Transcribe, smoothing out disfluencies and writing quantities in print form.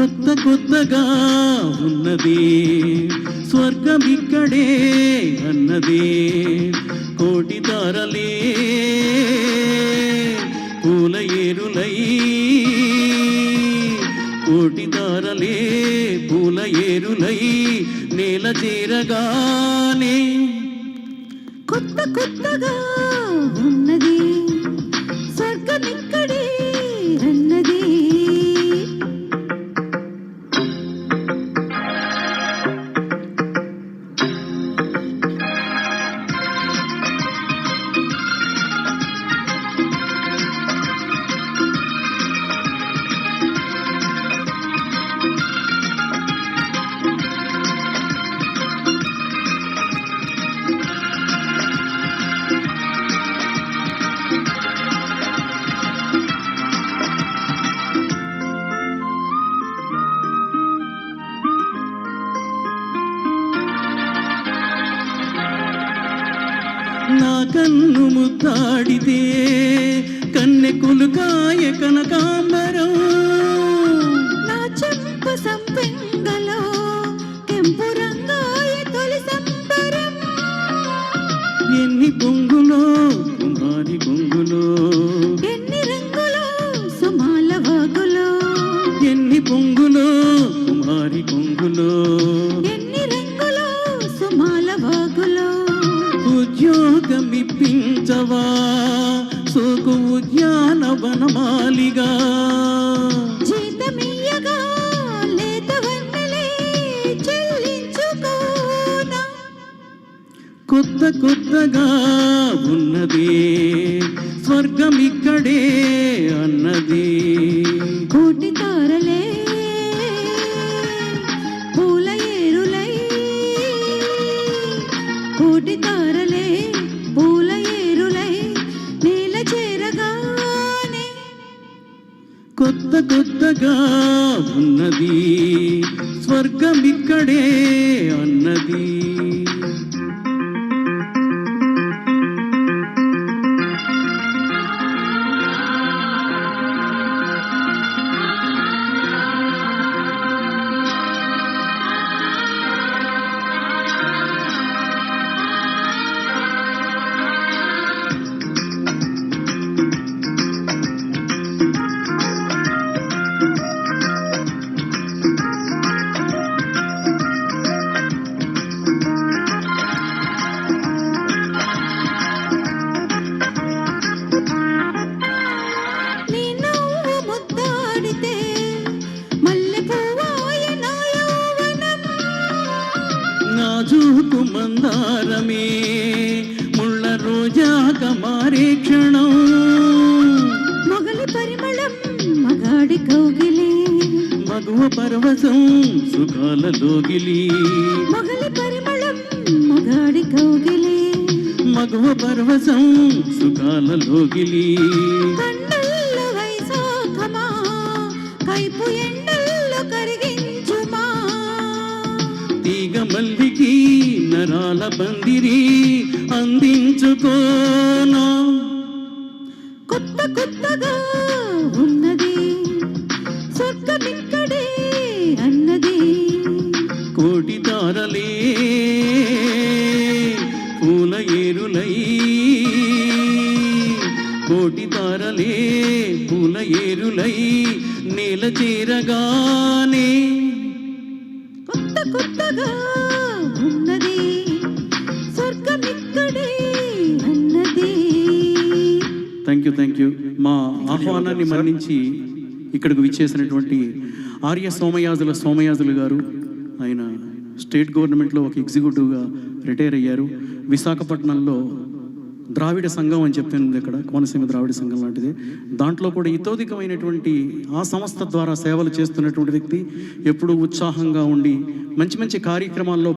కొత్త కొత్తగా ఉన్నది స్వర్గం ఇక్కడే అన్నది కోటి తారలే పూల ఏరులై కోటి తారలే పూల ఏరులై నేల చేరగానే కొత్త కొత్తగా ఉన్నది స్వర్గం ఇక్కడే అన్నది. నా కన్ను ముద్దాడితే కన్నెకులు కాయ కనకాంబరం నా చెంపు సంపెంగలో కెంపు రంగాయ తొలి సంబరం. ఎన్ని పొంగులో కుమారి పొంగులో ఎన్ని రంగులో సుమాల వాగులో ఎన్ని పొంగులో కుమారి పొంగులో ఎన్ని రంగులో సుమాల వాగులో ఉద్యోగం ఇప్పించవా సోకు ఉద్యానవనమాలిగా జీతమియ్యగా లేత వన్నెలే చెల్లించుకోనా. కొత్త కొత్తగా ఉన్నది స్వర్గం ఇక్కడే అన్నది కోటి తారలే పూల ఏరులై కోటి తారలే పూల ఏరులై నేల చేరగానే కొత్త కొత్తగా ఉన్నది స్వర్గం ఇక్కడే అన్నది. నీ నవ్వు ముద్దాడితే మల్లె పువ్వాయ నా యౌవనం. నాజూకు మందారమే ముళ్ళ రోజాక మారే క్షణం మొగలి పరిమళం మగాడి కౌగిలి మగువ పరవశం సుఖాల లోగిలి మొగలి పరిమళం మగాడి కౌగిలి మగువ పరవశం సుఖాల లోగిలి కన్నుల్లో వైశాఖమా కైపు ఎండల్లో కరిగించుమా. తీగ మల్లికి నరాల బందిరి అందించుకోనా కొత్త కొత్తగా ఉన్నది స్వర్గం ఇక్కడే అన్నది కోటి తారలే పూల ఏరులై కోటి తారలే పూల ఏరులై నేల చేరగానే కొత్త కొత్తగా ఉన్నది స్వర్గం ఇక్కడే అన్నది. థ్యాంక్ యూ మా ఆహ్వానాన్ని మన్నించి ఇక్కడికి విచ్చేసినటువంటి ఆర్య సోమయాజులు గారు. ఆయన స్టేట్ గవర్నమెంట్లో ఒక ఎగ్జిక్యూటివ్గా రిటైర్ అయ్యారు. విశాఖపట్నంలో ద్రావిడ సంఘం అని చెప్తుంది, ఇక్కడ కోనసీమ ద్రావిడ సంఘం లాంటిది. దాంట్లో కూడా ఇతోధికమైనటువంటి ఆ సంస్థ ద్వారా సేవలు చేస్తున్నటువంటి వ్యక్తి. ఎప్పుడూ ఉత్సాహంగా ఉండి మంచి మంచి కార్యక్రమాల్లో